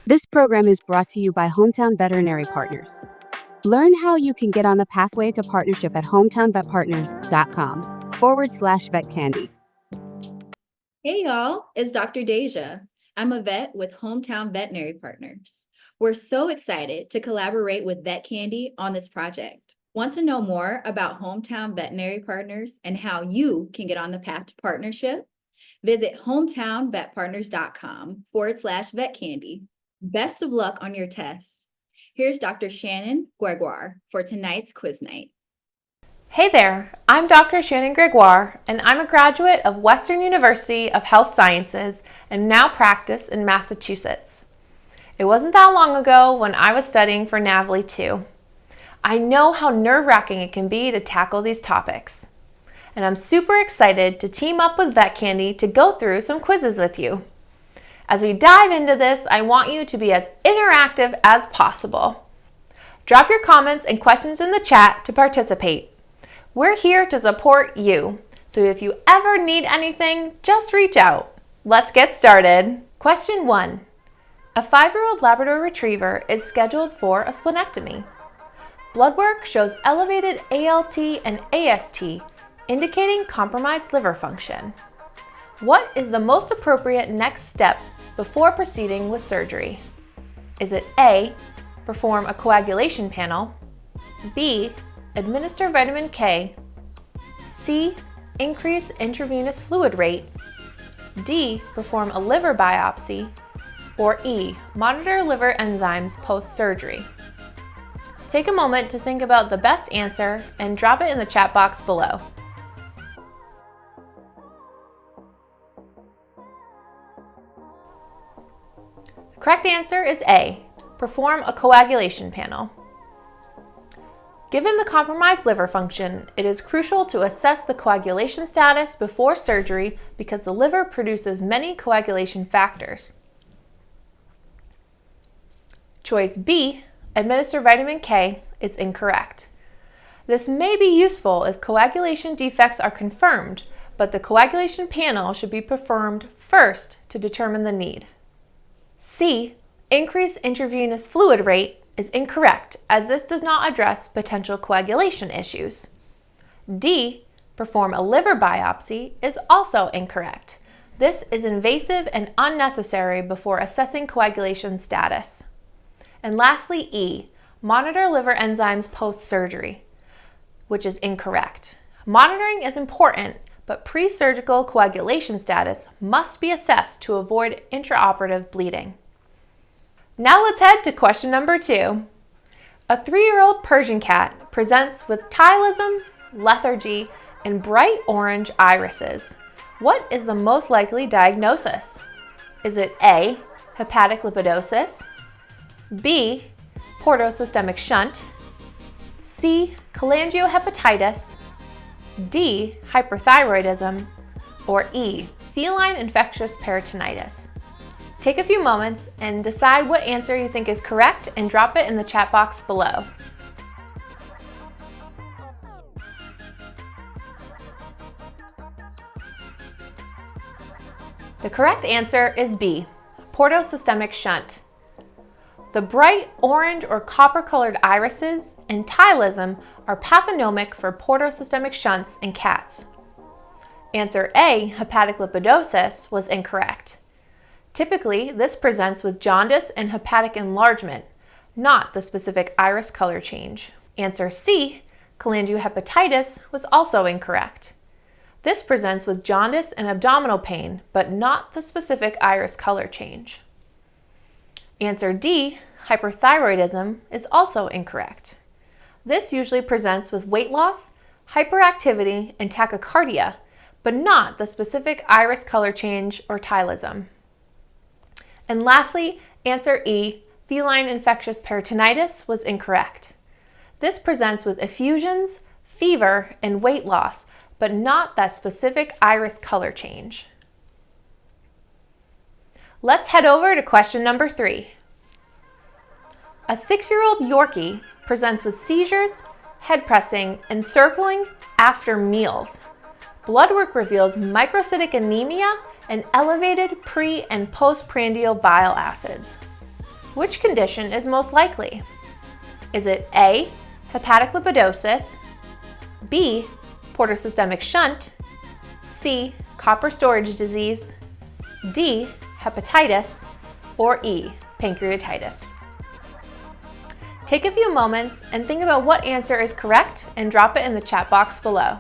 This program is brought to you by Hometown Veterinary Partners. Learn how you can get on the pathway to partnership at hometownvetpartners.com/vetcandy. Hey y'all, it's Dr. Deja. I'm a vet with Hometown Veterinary Partners. We're so excited to collaborate with Vet Candy on this project. Want to know more about Hometown Veterinary Partners and how you can get on the path to partnership? Visit hometownvetpartners.com/vetcandy. Best of luck on your tests. Here's Dr. Shannon Gregoire for tonight's quiz night. Hey there, I'm Dr. Shannon Gregoire, and I'm a graduate of Western University of Health Sciences and now practice in Massachusetts. It wasn't that long ago when I was studying for NAVLE too. I know how nerve-wracking it can be to tackle these topics, and I'm super excited to team up with Vet Candy to go through some quizzes with you. As we dive into this, I want you to be as interactive as possible. Drop your comments and questions in the chat to participate. We're here to support you, so if you ever need anything, just reach out. Let's get started. Question 1. A 5-year-old Labrador Retriever is scheduled for a splenectomy. Blood work shows elevated ALT and AST, indicating compromised liver function. What is the most appropriate next step before proceeding with surgery? Is it A, perform a coagulation panel, B, administer vitamin K, C, increase intravenous fluid rate, D, perform a liver biopsy, or E, monitor liver enzymes post-surgery? Take a moment to think about the best answer and drop it in the chat box below. The correct answer is A, perform a coagulation panel. Given the compromised liver function, it is crucial to assess the coagulation status before surgery because the liver produces many coagulation factors. Choice B, administer vitamin K, is incorrect. This may be useful if coagulation defects are confirmed, but the coagulation panel should be performed first to determine the need. C, increase intravenous fluid rate, is incorrect as this does not address potential coagulation issues. D, perform a liver biopsy, is also incorrect. This is invasive and unnecessary before assessing coagulation status. And lastly, E, monitor liver enzymes post-surgery, which is incorrect. Monitoring is important, but pre-surgical coagulation status must be assessed to avoid intraoperative bleeding. Now let's head to question number 2. A 3-year-old Persian cat presents with tylism, lethargy, and bright orange irises. What is the most likely diagnosis? Is it A, hepatic lipidosis, B, portosystemic shunt, C, cholangiohepatitis, D, hyperthyroidism, or E, feline infectious peritonitis? Take a few moments and decide what answer you think is correct and drop it in the chat box below. The correct answer is B, portosystemic shunt. The bright orange or copper-colored irises and tylism are pathognomic for portosystemic shunts in cats. Answer A, hepatic lipidosis, was incorrect. Typically, this presents with jaundice and hepatic enlargement, not the specific iris color change. Answer C, cholangiohepatitis, was also incorrect. This presents with jaundice and abdominal pain, but not the specific iris color change. Answer D, hyperthyroidism, is also incorrect. This usually presents with weight loss, hyperactivity, and tachycardia, but not the specific iris color change or tylism. And lastly, answer E, feline infectious peritonitis, was incorrect. This presents with effusions, fever, and weight loss, but not that specific iris color change. Let's head over to question number 3. A 6-year-old Yorkie presents with seizures, head pressing, and circling after meals. Blood work reveals microcytic anemia and elevated pre- and postprandial bile acids. Which condition is most likely? Is it A, hepatic lipidosis, B, portosystemic shunt, C, copper storage disease, D, hepatitis, or E, pancreatitis? Take a few moments and think about what answer is correct and drop it in the chat box below.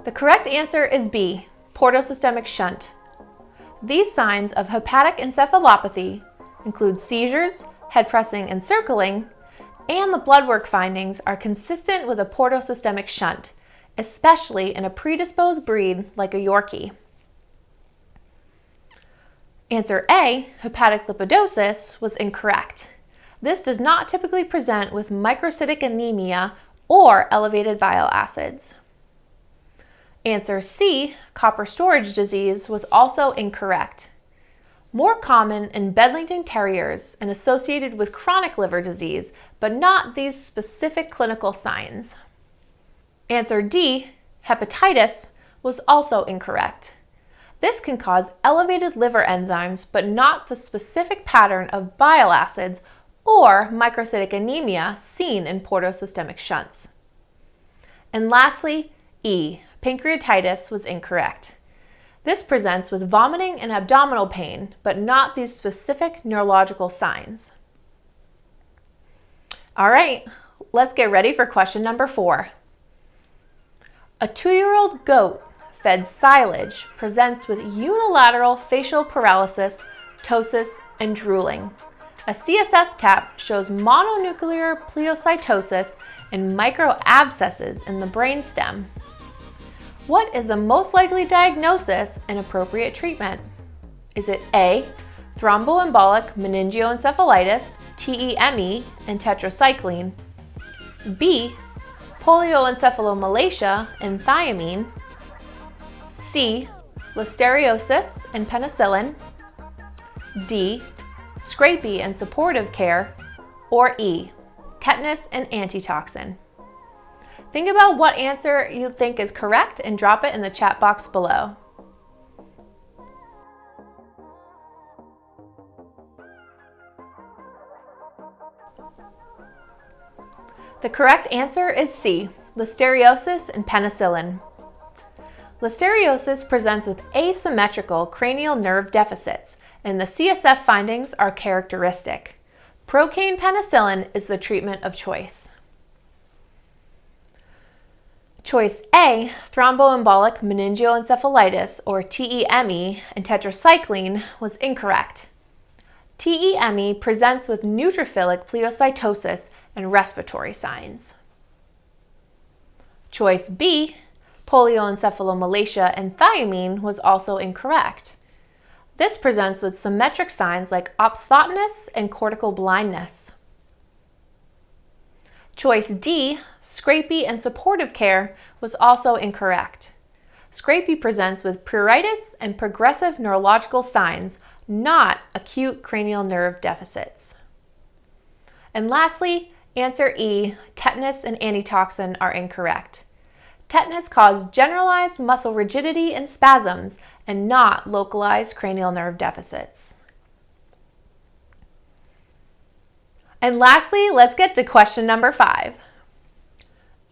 The correct answer is B, portosystemic shunt. These signs of hepatic encephalopathy include seizures, head pressing and circling, and the blood work findings are consistent with a portosystemic shunt, especially in a predisposed breed like a Yorkie. Answer A, hepatic lipidosis, was incorrect. This does not typically present with microcytic anemia or elevated bile acids. Answer C, copper storage disease, was also incorrect. More common in Bedlington Terriers and associated with chronic liver disease, but not these specific clinical signs. Answer D, hepatitis, was also incorrect. This can cause elevated liver enzymes, but not the specific pattern of bile acids or microcytic anemia seen in portosystemic shunts. And lastly, E, pancreatitis, was incorrect. This presents with vomiting and abdominal pain, but not these specific neurological signs. All right, let's get ready for question number 4. A 2-year-old goat fed silage presents with unilateral facial paralysis, ptosis, and drooling. A CSF tap shows mononuclear pleocytosis and microabscesses in the brainstem. What is the most likely diagnosis and appropriate treatment? Is it A, thromboembolic meningoencephalitis, TEME, and tetracycline, B, polioencephalomalacia and thiamine, C, listeriosis and penicillin, D, scrapie and supportive care, or E, tetanus and antitoxin? Think about what answer you think is correct and drop it in the chat box below. The correct answer is C, listeriosis and penicillin. Listeriosis presents with asymmetrical cranial nerve deficits, and the CSF findings are characteristic. Procaine penicillin is the treatment of choice. Choice A, thromboembolic meningoencephalitis, or TEME, and tetracycline, was incorrect. TEME presents with neutrophilic pleocytosis and respiratory signs. Choice B, polioencephalomalacia and thiamine, was also incorrect. This presents with symmetric signs like ophthalmos and cortical blindness. Choice D, scrapie and supportive care, was also incorrect. Scrapie presents with pruritus and progressive neurological signs, not acute cranial nerve deficits. And lastly, answer E, tetanus and antitoxin, are incorrect. Tetanus caused generalized muscle rigidity and spasms and not localized cranial nerve deficits. And lastly, let's get to question number 5.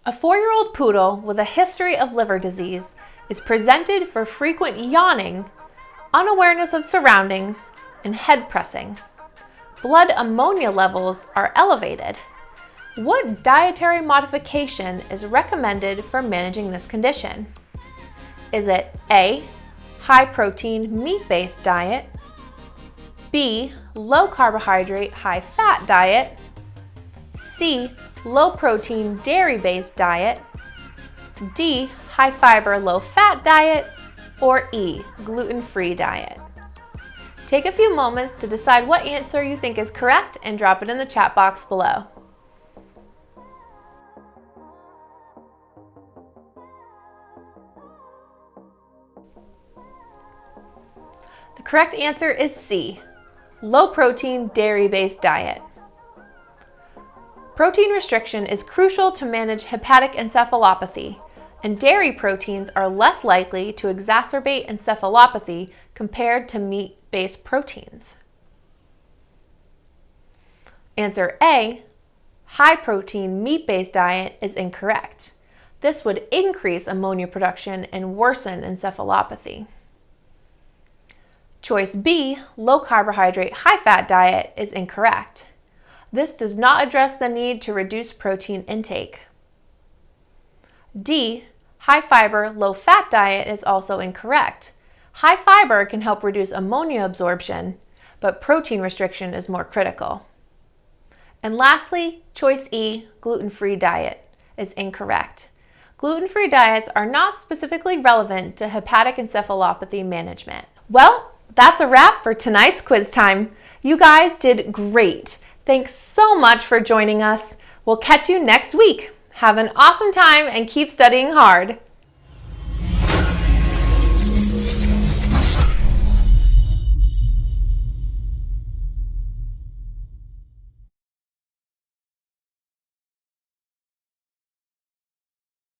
A 4-year-old poodle with a history of liver disease is presented for frequent yawning, unawareness of surroundings, and head pressing. Blood ammonia levels are elevated. What dietary modification is recommended for managing this condition? Is it A, high protein meat-based diet, B, low carbohydrate, high fat diet, C, low protein dairy-based diet, D, high fiber, low fat diet, or E, gluten-free diet? Take a few moments to decide what answer you think is correct and drop it in the chat box below. The correct answer is C, low protein dairy-based diet. Protein restriction is crucial to manage hepatic encephalopathy. and dairy proteins are less likely to exacerbate encephalopathy compared to meat-based proteins. Answer A, high-protein meat-based diet is incorrect. This would increase ammonia production and worsen encephalopathy. Choice B, low-carbohydrate, high-fat diet is incorrect. This does not address the need to reduce protein intake. D, high-fiber, low-fat diet is also incorrect. High fiber can help reduce ammonia absorption, but protein restriction is more critical. And lastly, choice E, gluten-free diet, is incorrect. Gluten-free diets are not specifically relevant to hepatic encephalopathy management. Well, that's a wrap for tonight's quiz time. You guys did great. Thanks so much for joining us. We'll catch you next week. Have an awesome time and keep studying hard.